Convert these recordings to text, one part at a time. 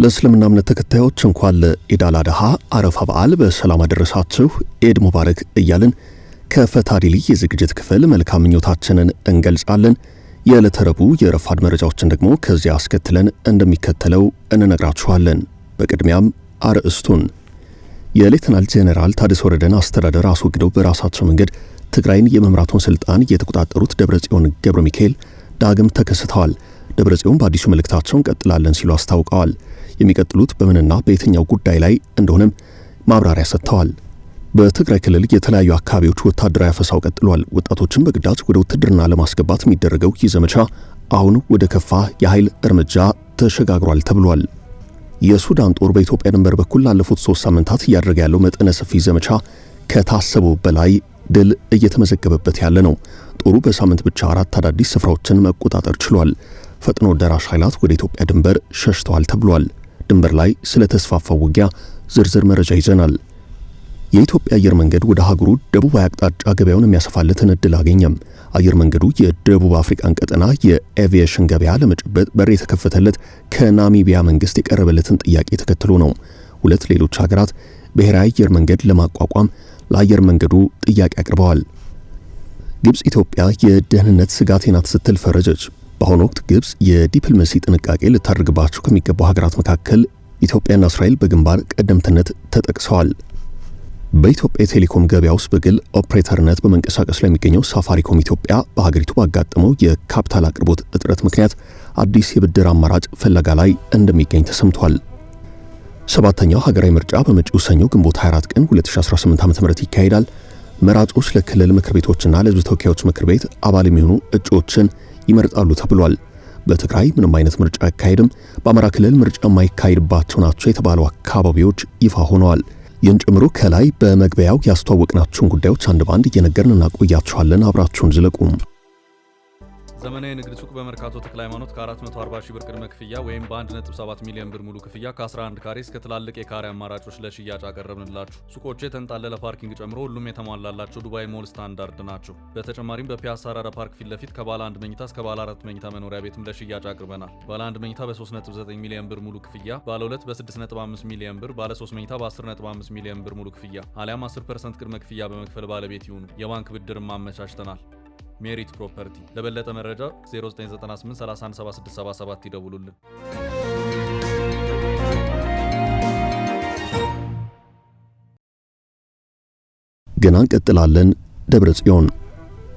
ለእስልምና እምነት ተከታዮች እንኳን ለኢድ አል አድሃ አረፋ በዓል በሰላም አደረሳችሁ ኢድ ሙባረክ እያልን ከፈታ ዴይሊ የዝግጅት ክፍል መልካም ምኞታችንን እንገልጻለን። የዕለተ ረቡዕ የረፋድ መረጃዎችን ደግሞ ከዚያ አስከትለን እንደሚከተለው እንነግራችኋለን። በቅድሚያም አርዕስቱን የሌተናል ጄኔራል ታደሰ ወረደን አስተዳደር አስወግደው በራሳቸው መንገድ ትግራይን የመምራቱን ስልጣን የተቆጣጠሩት ደብረጽዮን ገብረ ሚካኤል ዳግም ተከስተዋል። ደብረጽዮን በአዲሱ መልእክታቸውን ቀጥላለን ሲሉ አስታውቀዋል። የሚቀጥሉት በምንና በየትኛው ጉዳይ ላይ እንደሆነም ማብራሪያ ሰጥተዋል። በትግራይ ክልል የተለያዩ አካባቢዎች ወታደራዊ አፈሳው ቀጥሏል። ወጣቶችን በግዳጅ ወደ ውትድርና ለማስገባት የሚደረገው ይህ ዘመቻ አሁን ወደ ከፋ የኃይል እርምጃ ተሸጋግሯል ተብሏል። የሱዳን ጦር በኢትዮጵያ ድንበር በኩል ላለፉት 3 ሳምንታት እያደረገ ያለው መጠነ ሰፊ ዘመቻ ከታሰበው በላይ ድል እየተመዘገበበት ያለ ነው። ጦሩ በሳምንት ብቻ 4 አዳዲስ ስፍራዎችን መቆጣጠር ችሏል። ፈጥኖ ደራሽ ኃይላት ወደ ኢትዮጵያ ድንበር ሸሽተዋል ተብሏል። ድንበር ላይ ስለተስፋፋው ውጊያ ዝርዝር መረጃ ይዘናል። የኢትዮጵያ አየር መንገድ ወደ ሀገሩ ደቡባዊ አቅጣጫ ገበያውን የሚያሰፋለትን እድል አገኘም። አየር መንገዱ የደቡብ አፍሪካን ቀጠና የኤቪዬሽን ገበያ ለመጨበጥ በር የተከፈተለት ከናሚቢያ መንግስት የቀረበለትን ጥያቄ ተከትሎ ነው። 2 ሌሎች ሀገራት ብሔራዊ አየር መንገድ ለማቋቋም ለአየር መንገዱ ጥያቄ አቅርበዋል። ግብጽ ኢትዮጵያ የደህንነት ስጋቴ ናት ስትል ፈረጀች። በአሁኑ ወቅት ግብጽ የዲፕሎማሲ ጥንቃቄ ልታደርግባቸው ከሚገቡ ሀገራት መካከል ኢትዮጵያና እስራኤል በግንባር ቀደምትነት ተጠቅሰዋል። በኢትዮጵያ የቴሌኮም ገበያ ውስጥ በግል ኦፕሬተርነት በመንቀሳቀስ ላይ የሚገኘው ሳፋሪኮም ኢትዮጵያ በሀገሪቱ ባጋጠመው የካፒታል አቅርቦት እጥረት ምክንያት አዲስ የብድር አማራጭ ፍለጋ ላይ እንደሚገኝ ተሰምቷል። 7ኛው ሀገራዊ ምርጫ በመጪው ሰኞ ግንቦት 24 ቀን 2018 ዓ.ም ይካሄዳል። መራጮች ለክልል ምክር ቤቶችና ለሕዝብ ተወካዮች ምክር ቤት አባል የሚሆኑ እጩዎችን ይመርጣሉ ተብሏል። በትግራይ ምንም አይነት ምርጫ አይካሄድም። በአማራ ክልል ምርጫ የማይካሄድባቸው ናቸው የተባሉ አካባቢዎች ይፋ ሆነዋል። ይህን ጨምሮ ከላይ በመግቢያው ያስተዋወቅናችሁን ጉዳዮች አንድ ባንድ እየነገርን እናቆያችኋለን። አብራችሁን ዝለቁ። ዘመናዊ ንግድ ሱቅ በመርካቶ ተክለ ሃይማኖት ከ440 ሺህ ብር ቅድመ ክፍያ ወይም በ1.7 ሚሊዮን ብር ሙሉ ክፍያ ከ11 ካሬ እስከ ትላልቅ የካሬ አማራጮች ለሽያጭ አቀረብንላችሁ። ሱቆቹ የተንጣለለ ፓርኪንግ ጨምሮ ሁሉም የተሟላላቸው ዱባይ ሞል ስታንዳርድ ናቸው። በተጨማሪም በፒያሳ አራዳ ፓርክ ፊት ለፊት ከባለ 1 መኝታ እስከ ባለ 4 መኝታ መኖሪያ ቤትም ለሽያጭ አቅርበናል። ባለ 1 መኝታ በ3.9 ሚሊዮን ብር ሙሉ ክፍያ፣ ባለ 2 በ6.5 ሚሊዮን ብር፣ ባለ 3 መኝታ በ10.5 ሚሊዮን ብር ሙሉ ክፍያ አሊያም 10% ቅድመ ክፍያ በመክፈል ባለቤት ይሁኑ። የባንክ ብድርም አመቻችተናል። ሜሪት ፕሮፐርቲ። ለበለጠ መረጃ 0998317677 ይደውሉልን። ገና እንቀጥላለን። ደብረጽዮን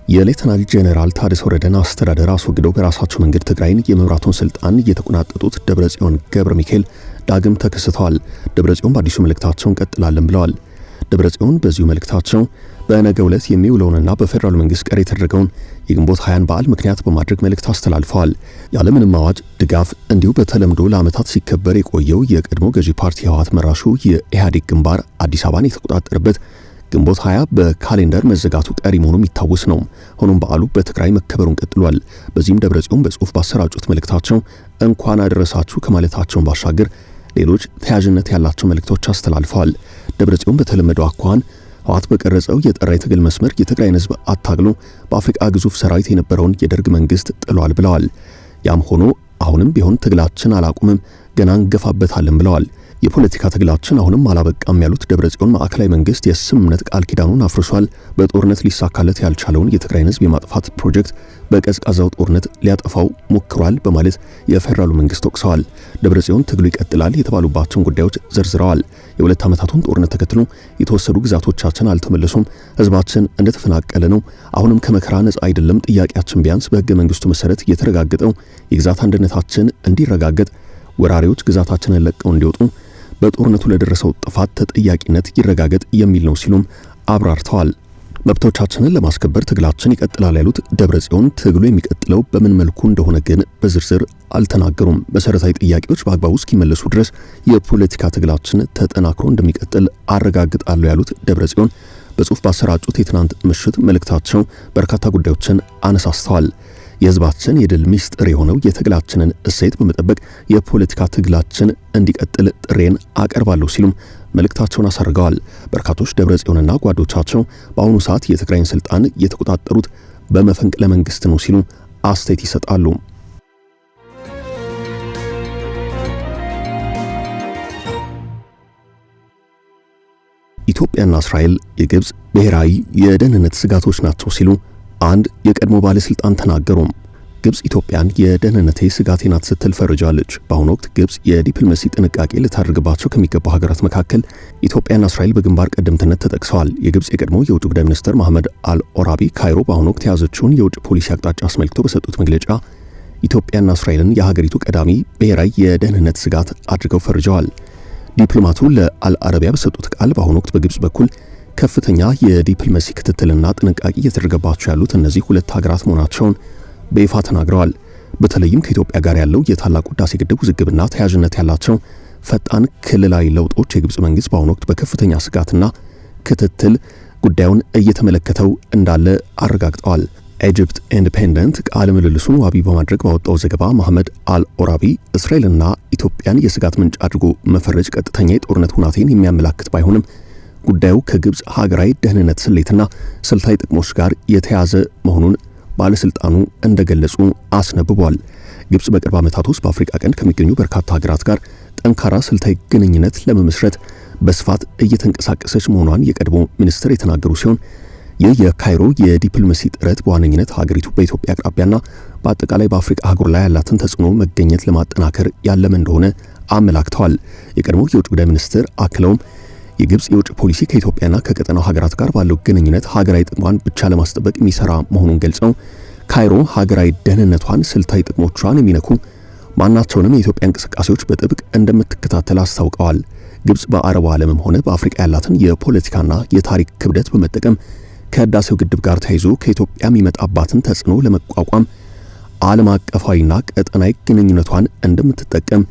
የሌተናል ጄኔራል ታደሰ ወረደን አስተዳደር አስወግደው በራሳቸው መንገድ ትግራይን የመምራቱን ስልጣን የተቆናጠጡት ደብረጽዮን ገብረ ሚካኤል ዳግም ተከስተዋል። ደብረጽዮን በአዲሱ መልእክታቸው እንቀጥላለን ብለዋል። ደብረጽዮን በዚሁ መልእክታቸው በነገው ዕለት የሚውለውንና በፌደራል መንግስት ቀር የተደረገውን የግንቦት 20 በዓል ምክንያት በማድረግ መልእክት አስተላልፈዋል። ያለምንም አዋጅ ድጋፍ እንዲሁ በተለምዶ ለዓመታት ሲከበር የቆየው የቀድሞ ገዢ ፓርቲ ህወሓት መራሹ የኢህአዴግ ግንባር አዲስ አበባን የተቆጣጠረበት ግንቦት 20 በካሌንደር መዘጋቱ ቀሪ መሆኑ የሚታወስ ነው። ሆኖም በዓሉ በትግራይ መከበሩን ቀጥሏል። በዚህም ደብረጽዮን በጽሁፍ ባሰራጩት መልእክታቸው እንኳን አደረሳችሁ ከማለታቸውን ባሻገር ሌሎች ተያያዥነት ያላቸው መልእክቶች አስተላልፈዋል። ደብረጽዮን በተለመደው አኳኋን ህወሓት በቀረጸው የጠራ የትግል መስመር የትግራይን ህዝብ አታግሎ በአፍሪካ ግዙፍ ሰራዊት የነበረውን የደርግ መንግስት ጥሏል ብለዋል። ያም ሆኖ አሁንም ቢሆን ትግላችን አላቁምም፣ ገና እንገፋበታለን ብለዋል። የፖለቲካ ትግላችን አሁንም አላበቃም ያሉት ደብረጽዮን ማዕከላዊ መንግስት የስምምነት ቃል ኪዳኑን አፍርሷል፣ በጦርነት ሊሳካለት ያልቻለውን የትግራይን ህዝብ የማጥፋት ፕሮጀክት በቀዝቃዛው ጦርነት ሊያጠፋው ሞክሯል በማለት የፌደራሉ መንግስት ወቅሰዋል። ደብረጽዮን ትግሉ ይቀጥላል የተባሉባቸውን ጉዳዮች ዘርዝረዋል። የ2 ዓመታቱን ጦርነት ተከትሎ የተወሰዱ ግዛቶቻችን አልተመለሱም፣ ህዝባችን እንደተፈናቀለ ነው፣ አሁንም ከመከራ ነጻ አይደለም፣ ጥያቄያችን ቢያንስ በህገ መንግስቱ መሰረት የተረጋገጠው የግዛት አንድነታችን እንዲረጋገጥ፣ ወራሪዎች ግዛታችንን ለቀው እንዲወጡ፣ በጦርነቱ ለደረሰው ጥፋት ተጠያቂነት ይረጋገጥ የሚል ነው ሲሉም አብራርተዋል። መብቶቻችንን ለማስከበር ትግላችን ይቀጥላል ያሉት ደብረጽዮን ትግሉ የሚቀጥለው በምን መልኩ እንደሆነ ግን በዝርዝር አልተናገሩም። መሰረታዊ ጥያቄዎች በአግባቡ እስኪመለሱ ድረስ የፖለቲካ ትግላችን ተጠናክሮ እንደሚቀጥል አረጋግጣለሁ ያሉት ደብረጽዮን በጽሁፍ ባሰራጩት የትናንት ምሽት መልእክታቸው በርካታ ጉዳዮችን አነሳስተዋል። የህዝባችን የድል ሚስጥር የሆነው የትግላችንን እሴት በመጠበቅ የፖለቲካ ትግላችን እንዲቀጥል ጥሬን አቀርባለሁ ሲሉም መልእክታቸውን አሳርገዋል። በርካቶች ደብረጽዮንና ጓዶቻቸው በአሁኑ ሰዓት የትግራይን ስልጣን የተቆጣጠሩት በመፈንቅለ መንግስት ነው ሲሉ አስተያየት ይሰጣሉ። ኢትዮጵያና እስራኤል የግብጽ ብሔራዊ የደህንነት ስጋቶች ናቸው ሲሉ አንድ የቀድሞ ባለስልጣን ተናገሩ። ግብጽ ኢትዮጵያን የደህንነቴ ስጋቴ ናት ስትል ፈርጃለች። በአሁኑ ወቅት ግብጽ የዲፕሎማሲ ጥንቃቄ ልታደርግባቸው ከሚገቡ ሀገራት መካከል ኢትዮጵያና እስራኤል በግንባር ቀደምትነት ተጠቅሰዋል። የግብጽ የቀድሞ የውጭ ጉዳይ ሚኒስትር መሐመድ አልኦራቢ ካይሮ በአሁኑ ወቅት የያዘችውን የውጭ ፖሊሲ አቅጣጫ አስመልክቶ በሰጡት መግለጫ ኢትዮጵያና እስራኤልን የሀገሪቱ ቀዳሚ ብሔራዊ የደህንነት ስጋት አድርገው ፈርጀዋል። ዲፕሎማቱ ለአልአረቢያ በሰጡት ቃል በአሁኑ ወቅት በግብጽ በኩል ከፍተኛ የዲፕሎማሲ ክትትልና ጥንቃቄ እየተደረገባቸው ያሉት እነዚህ ሁለት ሀገራት መሆናቸውን በይፋ ተናግረዋል። በተለይም ከኢትዮጵያ ጋር ያለው የታላቁ ህዳሴ ግድብ ውዝግብና ተያያዥነት ያላቸው ፈጣን ክልላዊ ለውጦች የግብጽ መንግስት በአሁኑ ወቅት በከፍተኛ ስጋትና ክትትል ጉዳዩን እየተመለከተው እንዳለ አረጋግጠዋል። ኢጅፕት ኢንዲፔንደንት ቃለ ምልልሱን ዋቢ በማድረግ ባወጣው ዘገባ መሐመድ አልኦራቢ እስራኤልና ኢትዮጵያን የስጋት ምንጭ አድርጎ መፈረጅ ቀጥተኛ የጦርነት ሁናቴን የሚያመላክት ባይሆንም ጉዳዩ ከግብጽ ሀገራዊ ደህንነት ስሌትና ስልታዊ ጥቅሞች ጋር የተያዘ መሆኑን ባለስልጣኑ እንደገለጹ አስነብቧል። ግብጽ በቅርብ ዓመታት ውስጥ በአፍሪካ ቀንድ ከሚገኙ በርካታ ሀገራት ጋር ጠንካራ ስልታዊ ግንኙነት ለመመስረት በስፋት እየተንቀሳቀሰች መሆኗን የቀድሞ ሚኒስትር የተናገሩ ሲሆን ይህ የካይሮ የዲፕሎማሲ ጥረት በዋነኝነት ሀገሪቱ በኢትዮጵያ አቅራቢያና በአጠቃላይ በአፍሪካ አህጉር ላይ ያላትን ተጽዕኖ መገኘት ለማጠናከር ያለመ እንደሆነ አመላክተዋል። የቀድሞ የውጭ ጉዳይ ሚኒስትር አክለውም የግብጽ የውጭ ፖሊሲ ከኢትዮጵያና ከቀጠናው ሀገራት ጋር ባለው ግንኙነት ሀገራዊ ጥቅሟን ብቻ ለማስጠበቅ የሚሰራ መሆኑን ገልጸው ካይሮ ሀገራዊ ደህንነቷን፣ ስልታዊ ጥቅሞቿን የሚነኩ ማናቸውንም የኢትዮጵያ እንቅስቃሴዎች በጥብቅ እንደምትከታተል አስታውቀዋል። ግብጽ በአረቡ ዓለምም ሆነ በአፍሪካ ያላትን የፖለቲካና የታሪክ ክብደት በመጠቀም ከህዳሴው ግድብ ጋር ተያይዞ ከኢትዮጵያ የሚመጣባትን ተጽዕኖ ለመቋቋም ዓለም አቀፋዊና ቀጠናዊ ግንኙነቷን እንደምትጠቀም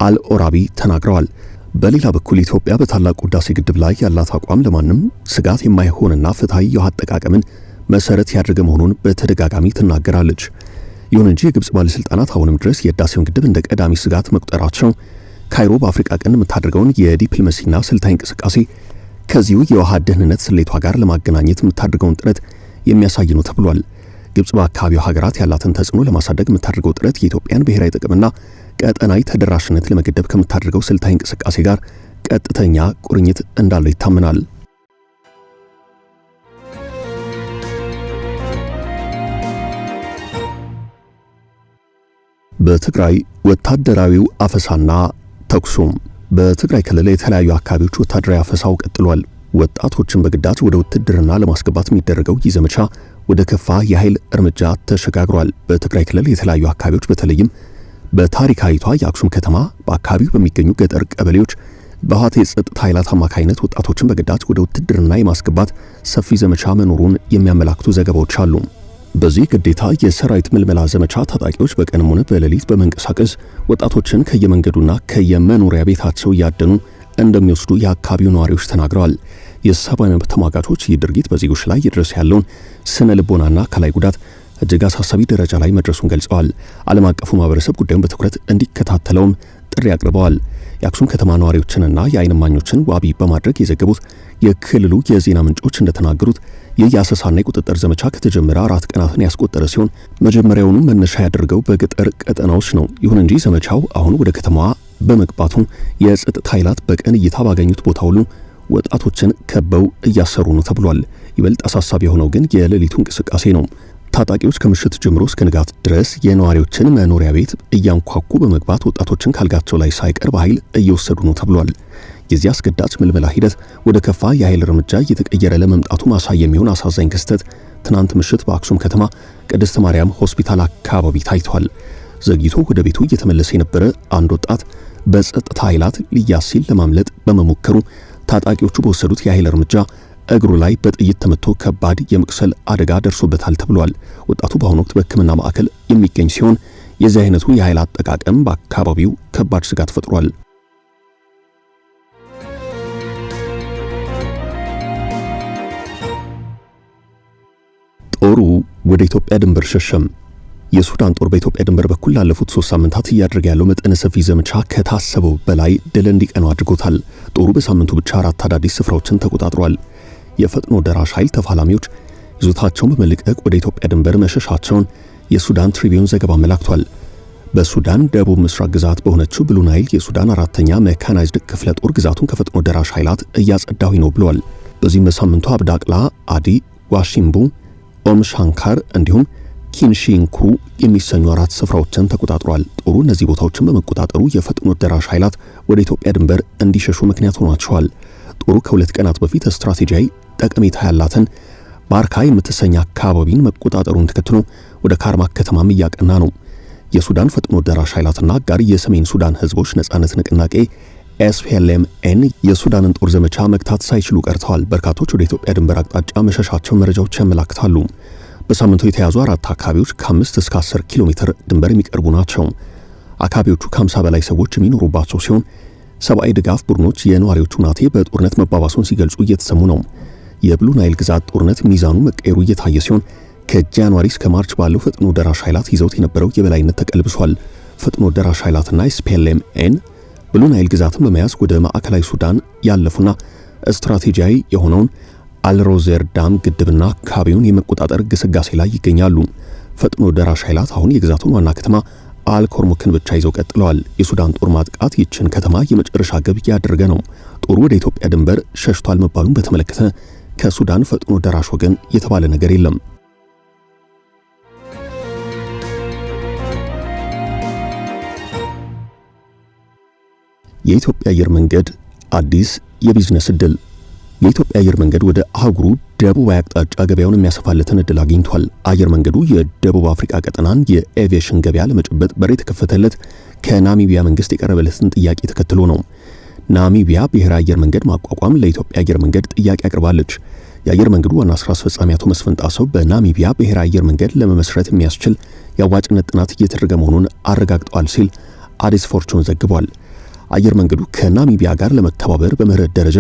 አልኦራቢ ተናግረዋል። በሌላ በኩል ኢትዮጵያ በታላቁ ህዳሴ ግድብ ላይ ያላት አቋም ለማንም ስጋት የማይሆንና ፍትሃዊ የውሃ አጠቃቀምን መሰረት ያደረገ መሆኑን በተደጋጋሚ ትናገራለች። ይሁን እንጂ የግብጽ ባለስልጣናት አሁንም ድረስ የህዳሴውን ግድብ እንደ ቀዳሚ ስጋት መቁጠራቸው ካይሮ በአፍሪካ ቀንድ የምታደርገውን የዲፕሎማሲና ስልታዊ እንቅስቃሴ ከዚሁ የውሃ ደህንነት ስሌቷ ጋር ለማገናኘት የምታደርገውን ጥረት የሚያሳይ ነው ተብሏል። ግብጽ በአካባቢው ሀገራት ያላትን ተጽዕኖ ለማሳደግ የምታደርገው ጥረት የኢትዮጵያን ብሔራዊ ጥቅምና ቀጠናዊ ተደራሽነት ለመገደብ ከምታደርገው ስልታዊ እንቅስቃሴ ጋር ቀጥተኛ ቁርኝት እንዳለው ይታመናል። በትግራይ ወታደራዊው አፈሳና ተኩሱም በትግራይ ክልል የተለያዩ አካባቢዎች ወታደራዊ አፈሳው ቀጥሏል። ወጣቶችን በግዳጅ ወደ ውትድርና ለማስገባት የሚደረገው ይህ ዘመቻ ወደ ከፋ የኃይል እርምጃ ተሸጋግሯል። በትግራይ ክልል የተለያዩ አካባቢዎች በተለይም በታሪካዊቷ የአክሱም ከተማ በአካባቢው በሚገኙ ገጠር ቀበሌዎች በህወሓት የጸጥታ ኃይላት አማካይነት ወጣቶችን በግዳጅ ወደ ውትድርና የማስገባት ሰፊ ዘመቻ መኖሩን የሚያመላክቱ ዘገባዎች አሉ። በዚህ ግዴታ የሰራዊት ምልመላ ዘመቻ ታጣቂዎች በቀንም ሆነ በሌሊት በመንቀሳቀስ ወጣቶችን ከየመንገዱና ከየመኖሪያ ቤታቸው እያደኑ እንደሚወስዱ የአካባቢው ነዋሪዎች ተናግረዋል። የሰብአዊ መብት ተሟጋቾች ይህ ድርጊት በዜጎች ላይ እየደረሰ ያለውን ስነ ልቦናና አካላዊ ጉዳት እጅግ አሳሳቢ ደረጃ ላይ መድረሱን ገልጸዋል። ዓለም አቀፉ ማህበረሰብ ጉዳዩን በትኩረት እንዲከታተለውም ጥሪ አቅርበዋል። የአክሱም ከተማ ነዋሪዎችንና የዓይን እማኞችን ዋቢ በማድረግ የዘገቡት የክልሉ የዜና ምንጮች እንደተናገሩት ይህ የአሰሳና የቁጥጥር ዘመቻ ከተጀመረ 4 ቀናትን ያስቆጠረ ሲሆን መጀመሪያውኑ መነሻ ያደርገው በገጠር ቀጠናዎች ነው። ይሁን እንጂ ዘመቻው አሁን ወደ ከተማዋ በመግባቱ የጸጥታ ኃይላት በቀን እይታ ባገኙት ቦታ ሁሉ ወጣቶችን ከበው እያሰሩ ነው ተብሏል። ይበልጥ አሳሳቢ የሆነው ግን የሌሊቱ እንቅስቃሴ ነው። ታጣቂዎች ከምሽት ጀምሮ እስከ ንጋት ድረስ የነዋሪዎችን መኖሪያ ቤት እያንኳኩ በመግባት ወጣቶችን ካልጋቸው ላይ ሳይቀር በኃይል እየወሰዱ ነው ተብሏል። የዚህ አስገዳጅ ምልመላ ሂደት ወደ ከፋ የኃይል እርምጃ እየተቀየረ ለመምጣቱ ማሳያ የሚሆን አሳዛኝ ክስተት ትናንት ምሽት በአክሱም ከተማ ቅድስት ማርያም ሆስፒታል አካባቢ ታይቷል። ዘግይቶ ወደ ቤቱ እየተመለሰ የነበረ አንድ ወጣት በጸጥታ ኃይላት ሊያዝ ሲል ለማምለጥ በመሞከሩ ታጣቂዎቹ በወሰዱት የኃይል እርምጃ እግሩ ላይ በጥይት ተመቶ ከባድ የመቁሰል አደጋ ደርሶበታል ተብሏል። ወጣቱ በአሁኑ ወቅት በሕክምና ማዕከል የሚገኝ ሲሆን የዚህ አይነቱ የኃይል አጠቃቀም በአካባቢው ከባድ ስጋት ፈጥሯል። ጦሩ ወደ ኢትዮጵያ ድንበር ሸሸም። የሱዳን ጦር በኢትዮጵያ ድንበር በኩል ላለፉት 3 ሳምንታት እያደረገ ያለው መጠነ ሰፊ ዘመቻ ከታሰበው በላይ ድል እንዲቀናው አድርጎታል። ጦሩ በሳምንቱ ብቻ 4 አዳዲስ ስፍራዎችን ተቆጣጥሯል። የፈጥኖ ደራሽ ኃይል ተፋላሚዎች ይዞታቸውን በመልቀቅ ወደ ኢትዮጵያ ድንበር መሸሻቸውን የሱዳን ትሪቢዩን ዘገባ አመላክቷል። በሱዳን ደቡብ ምስራቅ ግዛት በሆነችው ብሉ ናይል የሱዳን 4ኛ ሜካናይዝድ ክፍለ ጦር ግዛቱን ከፈጥኖ ደራሽ ኃይላት እያጸዳሁ ነው ብሏል። በዚህም በሳምንቱ አብዳቅላ፣ አዲ፣ ዋሺምቡ፣ ኦም ሻንካር እንዲሁም ኪንሺንኩሩ የሚሰኙ 4 ስፍራዎችን ተቆጣጥሯል። ጦሩ እነዚህ ቦታዎችን በመቆጣጠሩ የፈጥኖ ደራሽ ኃይላት ወደ ኢትዮጵያ ድንበር እንዲሸሹ ምክንያት ሆኗቸዋል። ጦሩ ከ2 ቀናት በፊት ስትራቴጂያዊ ጠቀሜታ ያላትን ባርካ የምትሰኝ አካባቢን መቆጣጠሩን ተከትሎ ወደ ካርማክ ከተማም እያቀና ነው። የሱዳን ፈጥኖ ደራሽ ኃይላትና አጋር የሰሜን ሱዳን ህዝቦች ነጻነት ንቅናቄ SPLM-N የሱዳንን ጦር ዘመቻ መግታት ሳይችሉ ቀርተዋል። በርካቶች ወደ ኢትዮጵያ ድንበር አቅጣጫ መሸሻቸው መረጃዎች ያመላክታሉ። በሳምንቱ የተያዙ 4 አካባቢዎች ከ5 እስከ 10 ኪሎ ሜትር ድንበር የሚቀርቡ ናቸው። አካባቢዎቹ ከ50 በላይ ሰዎች የሚኖሩባቸው ሲሆን ሰብአዊ ድጋፍ ቡድኖች የነዋሪዎቹ ናቴ በጦርነት መባባሱን ሲገልጹ እየተሰሙ ነው። የብሉ ናይል ግዛት ጦርነት ሚዛኑ መቀየሩ እየታየ ሲሆን ከጃንዋሪ እስከ ማርች ባለው ፈጥኖ ደራሽ ኃይላት ይዘውት የነበረው የበላይነት ተቀልብሷል። ፈጥኖ ደራሽ ኃይላትና SPLM-N ብሉ ናይል ግዛትን በመያዝ ወደ ማዕከላዊ ሱዳን ያለፉና ስትራቴጂያዊ የሆነውን አልሮዘር ዳም ግድብና አካባቢውን የመቆጣጠር ግስጋሴ ላይ ይገኛሉ። ፈጥኖ ደራሽ ኃይላት አሁን የግዛቱን ዋና ከተማ አልኮርሙክን ብቻ ይዘው ቀጥለዋል። የሱዳን ጦር ማጥቃት ይችን ከተማ የመጨረሻ ግብ ያደረገ ነው። ጦሩ ወደ ኢትዮጵያ ድንበር ሸሽቷል መባሉን በተመለከተ ከሱዳን ፈጥኖ ደራሽ ወገን የተባለ ነገር የለም። የኢትዮጵያ አየር መንገድ አዲስ የቢዝነስ ዕድል። የኢትዮጵያ አየር መንገድ ወደ አህጉሩ ደቡባዊ አቅጣጫ ገበያውን የሚያሰፋለትን ዕድል አግኝቷል። አየር መንገዱ የደቡብ አፍሪካ ቀጠናን የኤቪዬሽን ገበያ ለመጨበጥ በር የተከፈተለት ከናሚቢያ መንግስት የቀረበለትን ጥያቄ ተከትሎ ነው። ናሚቢያ ብሔራዊ አየር መንገድ ማቋቋም ለኢትዮጵያ አየር መንገድ ጥያቄ አቅርባለች። የአየር መንገዱ ዋና ስራ አስፈጻሚ አቶ መስፍን ጣሰው በናሚቢያ ብሔራዊ አየር መንገድ ለመመስረት የሚያስችል የአዋጭነት ጥናት እየተደረገ መሆኑን አረጋግጠዋል ሲል አዲስ ፎርቹን ዘግቧል። አየር መንገዱ ከናሚቢያ ጋር ለመተባበር በምህረት ደረጃ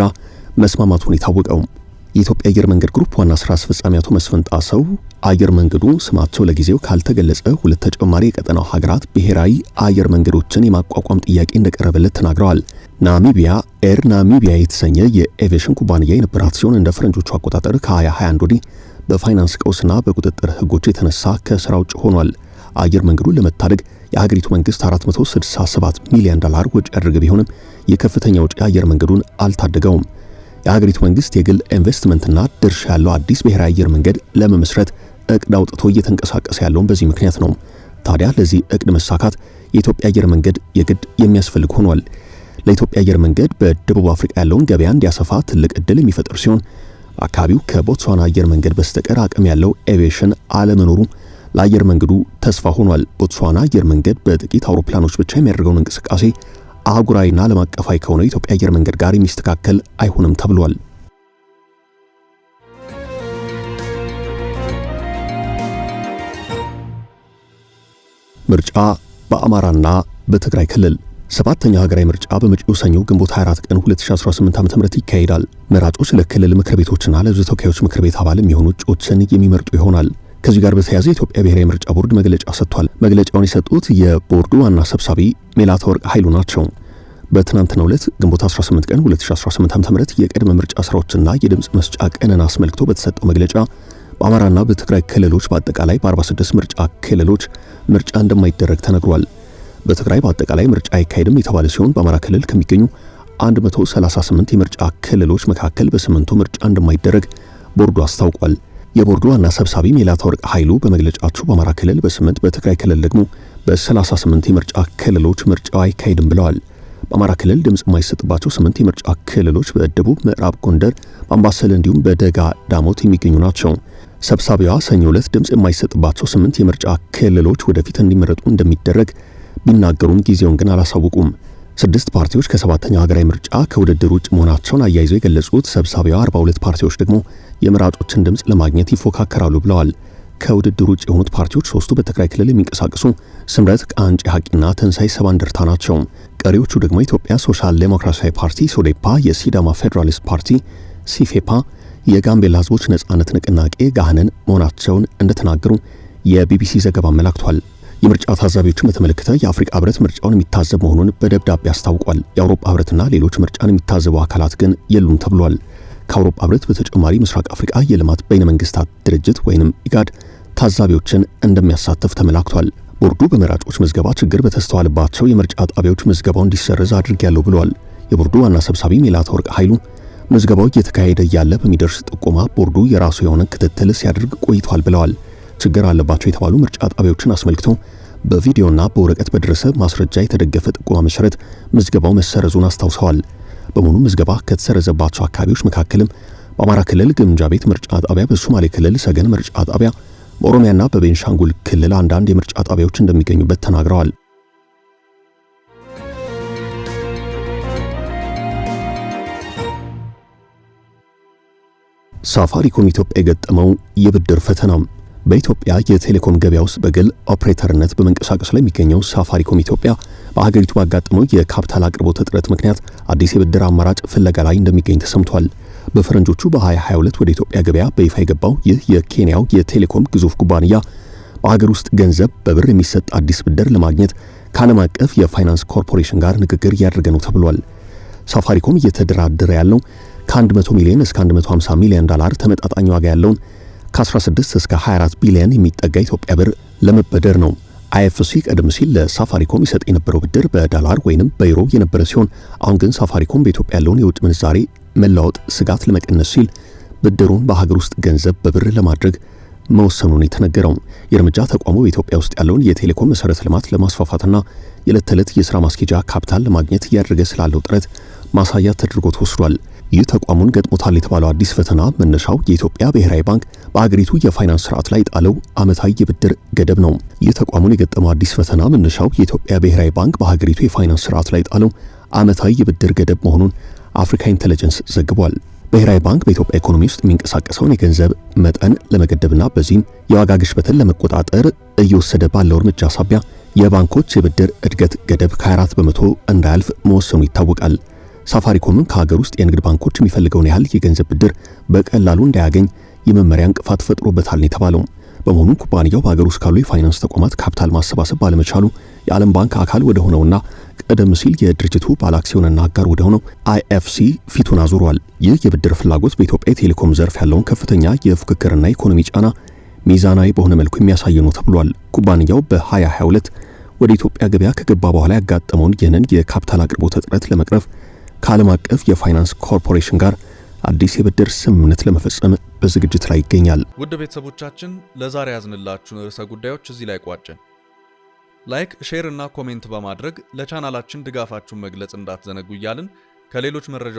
መስማማቱን የታወቀው የኢትዮጵያ አየር መንገድ ግሩፕ ዋና ስራ አስፈጻሚ አቶ መስፍን ጣሰው አየር መንገዱ ስማቸው ለጊዜው ካልተገለጸ 2 ተጨማሪ የቀጠናው ሀገራት ብሔራዊ አየር መንገዶችን የማቋቋም ጥያቄ እንደቀረበለት ተናግረዋል። ናሚቢያ ኤር ናሚቢያ የተሰኘ የኤቪዬሽን ኩባንያ የነበራት ሲሆን እንደ ፈረንጆቹ አቆጣጠር ከ2021 ወዲህ በፋይናንስ ቀውስና በቁጥጥር ህጎች የተነሳ ከስራ ውጭ ሆኗል። አየር መንገዱን ለመታደግ የሀገሪቱ መንግስት $467 ሚሊዮን ወጪ ያደረገ ቢሆንም የከፍተኛ ወጪ አየር መንገዱን አልታደገውም። የሀገሪቱ መንግስት የግል ኢንቨስትመንትና ድርሻ ያለው አዲስ ብሔራዊ አየር መንገድ ለመመስረት እቅድ አውጥቶ እየተንቀሳቀሰ ያለውን በዚህ ምክንያት ነው። ታዲያ ለዚህ እቅድ መሳካት የኢትዮጵያ አየር መንገድ የግድ የሚያስፈልግ ሆኗል። ለኢትዮጵያ አየር መንገድ በደቡብ አፍሪካ ያለውን ገበያ እንዲያሰፋ ትልቅ ዕድል የሚፈጥር ሲሆን አካባቢው ከቦትስዋና አየር መንገድ በስተቀር አቅም ያለው ኤቪዬሽን አለመኖሩ ለአየር መንገዱ ተስፋ ሆኗል። ቦትስዋና አየር መንገድ በጥቂት አውሮፕላኖች ብቻ የሚያደርገውን እንቅስቃሴ አህጉራዊና ዓለም አቀፋዊ ከሆነው የኢትዮጵያ አየር መንገድ ጋር የሚስተካከል አይሆንም ተብሏል። ምርጫ በአማራና በትግራይ ክልል 7ኛው ሀገራዊ ምርጫ በመጪው ሰኞ ግንቦት 24 ቀን 2018 ዓ.ም ይካሄዳል። መራጮች ለክልል ምክር ቤቶችና ለሕዝብ ተወካዮች ምክር ቤት አባል የሚሆኑ እጩዎችን የሚመርጡ ይሆናል። ከዚህ ጋር በተያያዘ የኢትዮጵያ ብሔራዊ ምርጫ ቦርድ መግለጫ ሰጥቷል። መግለጫውን የሰጡት የቦርዱ ዋና ሰብሳቢ ሜላትወርቅ ኃይሉ ናቸው። በትናንትናው ዕለት ግንቦት 18 ቀን 2018 ዓ.ም የቅድመ ምርጫ ስራዎችና የድምጽ መስጫ ቀንን አስመልክቶ በተሰጠው መግለጫ በአማራና በትግራይ ክልሎች በአጠቃላይ በ46 ምርጫ ክልሎች ምርጫ እንደማይደረግ ተነግሯል። በትግራይ በአጠቃላይ ምርጫ አይካሄድም የተባለ ሲሆን በአማራ ክልል ከሚገኙ 138 የምርጫ ክልሎች መካከል በ8ቱ ምርጫ እንደማይደረግ ቦርዱ አስታውቋል። የቦርዱ ዋና ሰብሳቢ ሜላትወርቅ ኃይሉ በመግለጫቸው በአማራ ክልል በ8 በትግራይ ክልል ደግሞ በ38 የምርጫ ክልሎች ምርጫው አይካሄድም ብለዋል። በአማራ ክልል ድምጽ የማይሰጥባቸው 8 የምርጫ ክልሎች በደቡብ ምዕራብ ጎንደር፣ በአምባሰል እንዲሁም በደጋ ዳሞት የሚገኙ ናቸው። ሰብሳቢዋ ሰኞ ዕለት ድምጽ የማይሰጥባቸው 8 የምርጫ ክልሎች ወደፊት እንዲመረጡ እንደሚደረግ ቢናገሩም ጊዜውን ግን አላሳውቁም። 6 ፓርቲዎች ከ7ኛው ሀገራዊ ምርጫ ከውድድር ውጭ መሆናቸውን አያይዘው የገለጹት ሰብሳቢዋ 42 ፓርቲዎች ደግሞ የምራጮችን ድምጽ ለማግኘት ይፎካከራሉ ብለዋል። ከውድድር ውጭ የሆኑት ፓርቲዎች 3ቱ በትግራይ ክልል የሚንቀሳቀሱ ስምረት፣ ቃንጭ ሐቂና ተንሳይ ሰባ እንደርታ ናቸው። ቀሪዎቹ ደግሞ ኢትዮጵያ ሶሻል ዴሞክራሲያዊ ፓርቲ ሶዴፓ፣ የሲዳማ ፌዴራሊስት ፓርቲ ሲፌፓ፣ የጋምቤላ ህዝቦች ነጻነት ንቅናቄ ጋህነን መሆናቸውን እንደተናገሩ የቢቢሲ ዘገባ አመላክቷል። የምርጫ ታዛቢዎችን በተመለከተ የአፍሪካ ህብረት ምርጫውን የሚታዘብ መሆኑን በደብዳቤ አስታውቋል። የአውሮፓ ህብረትና ሌሎች ምርጫን የሚታዘቡ አካላት ግን የሉም ተብሏል። ከአውሮፓ ህብረት በተጨማሪ ምስራቅ አፍሪካ የልማት በይነ መንግስታት ድርጅት ወይንም ኢጋድ ታዛቢዎችን እንደሚያሳትፍ ተመላክቷል። ቦርዱ በመራጮች ምዝገባ ችግር በተስተዋለባቸው የምርጫ ጣቢያዎች ምዝገባው እንዲሰረዝ አድርጌያለሁ ብለዋል። የቦርዱ ዋና ሰብሳቢ ሜላትወርቅ ኃይሉ ምዝገባው እየተካሄደ ያለ በሚደርስ ጥቆማ ቦርዱ የራሱ የሆነ ክትትል ሲያደርግ ቆይቷል ብለዋል። ችግር አለባቸው የተባሉ ምርጫ ጣቢያዎችን አስመልክቶ በቪዲዮና በወረቀት በደረሰ ማስረጃ የተደገፈ ጥቆማ መሰረት ምዝገባው መሰረዙን አስታውሰዋል። በመሆኑ ምዝገባ ከተሰረዘባቸው አካባቢዎች መካከልም በአማራ ክልል ግምጃ ቤት ምርጫ ጣቢያ፣ በሶማሌ ክልል ሰገን ምርጫ ጣቢያ፣ በኦሮሚያና በቤንሻንጉል ክልል አንዳንድ የምርጫ ጣቢያዎች እንደሚገኙበት ተናግረዋል። ሳፋሪኮም ኢትዮጵያ የገጠመው የብድር ፈተና። በኢትዮጵያ የቴሌኮም ገበያ ውስጥ በግል ኦፕሬተርነት በመንቀሳቀስ ላይ የሚገኘው ሳፋሪኮም ኢትዮጵያ በሀገሪቱ ባጋጠመው የካፒታል አቅርቦት እጥረት ምክንያት አዲስ የብድር አማራጭ ፍለጋ ላይ እንደሚገኝ ተሰምቷል። በፈረንጆቹ በ2022 ወደ ኢትዮጵያ ገበያ በይፋ የገባው ይህ የኬንያው የቴሌኮም ግዙፍ ኩባንያ በሀገር ውስጥ ገንዘብ በብር የሚሰጥ አዲስ ብድር ለማግኘት ከዓለም አቀፍ የፋይናንስ ኮርፖሬሽን ጋር ንግግር እያደረገ ነው ተብሏል። ሳፋሪኮም እየተደራደረ ያለው ከ100 ሚሊዮን እስከ 150 ሚሊዮን ዶላር ተመጣጣኝ ዋጋ ያለውን ከ16 እስከ 24 ቢሊዮን የሚጠጋ ኢትዮጵያ ብር ለመበደር ነው። አይኤፍሲ ቀደም ሲል ለሳፋሪኮም ይሰጥ የነበረው ብድር በዶላር ወይንም በዩሮ የነበረ ሲሆን አሁን ግን ሳፋሪኮም በኢትዮጵያ ያለውን የውጭ ምንዛሬ መለዋወጥ ስጋት ለመቀነስ ሲል ብድሩን በሀገር ውስጥ ገንዘብ በብር ለማድረግ መወሰኑን የተነገረው የእርምጃ ተቋሙ በኢትዮጵያ ውስጥ ያለውን የቴሌኮም መሰረተ ልማት ለማስፋፋትና የዕለት ተዕለት የሥራ ማስኬጃ ካፒታል ለማግኘት እያደረገ ስላለው ጥረት ማሳያ ተደርጎ ተወስዷል። ይህ ተቋሙን ገጥሞታል የተባለው አዲስ ፈተና መነሻው የኢትዮጵያ ብሔራዊ ባንክ በአገሪቱ የፋይናንስ ስርዓት ላይ ጣለው ዓመታዊ የብድር ገደብ ነው። ይህ ተቋሙን የገጠመው አዲስ ፈተና መነሻው የኢትዮጵያ ብሔራዊ ባንክ በአገሪቱ የፋይናንስ ስርዓት ላይ ጣለው ዓመታዊ የብድር ገደብ መሆኑን አፍሪካ ኢንተለጀንስ ዘግቧል። ብሔራዊ ባንክ በኢትዮጵያ ኢኮኖሚ ውስጥ የሚንቀሳቀሰውን የገንዘብ መጠን ለመገደብና በዚህም የዋጋ ግሽበትን ለመቆጣጠር እየወሰደ ባለው እርምጃ ሳቢያ የባንኮች የብድር እድገት ገደብ ከ4 በመቶ እንዳያልፍ መወሰኑ ይታወቃል። ሳፋሪኮምን ከሀገር ውስጥ የንግድ ባንኮች የሚፈልገውን ያህል የገንዘብ ብድር በቀላሉ እንዳያገኝ የመመሪያ እንቅፋት ፈጥሮበታል የተባለው። በመሆኑ ኩባንያው በሀገር ውስጥ ካሉ የፋይናንስ ተቋማት ካፒታል ማሰባሰብ ባለመቻሉ የዓለም ባንክ አካል ወደ ሆነውና ቀደም ሲል የድርጅቱ ባለአክሲዮንና አጋር ወደ ሆነው አይኤፍሲ ፊቱን አዙሯል። ይህ የብድር ፍላጎት በኢትዮጵያ የቴሌኮም ዘርፍ ያለውን ከፍተኛ የፉክክርና ኢኮኖሚ ጫና ሚዛናዊ በሆነ መልኩ የሚያሳይ ነው ተብሏል። ኩባንያው በ2022 ወደ ኢትዮጵያ ገበያ ከገባ በኋላ ያጋጠመውን ይህንን የካፒታል አቅርቦት እጥረት ለመቅረፍ ከዓለም አቀፍ የፋይናንስ ኮርፖሬሽን ጋር አዲስ የብድር ስምምነት ለመፈጸም በዝግጅት ላይ ይገኛል። ውድ ቤተሰቦቻችን ለዛሬ ያዝንላችሁን ርዕሰ ጉዳዮች እዚህ ላይ ቋጨን። ላይክ፣ ሼር እና ኮሜንት በማድረግ ለቻናላችን ድጋፋችሁን መግለጽ እንዳትዘነጉ እያልን ከሌሎች መረጃዎች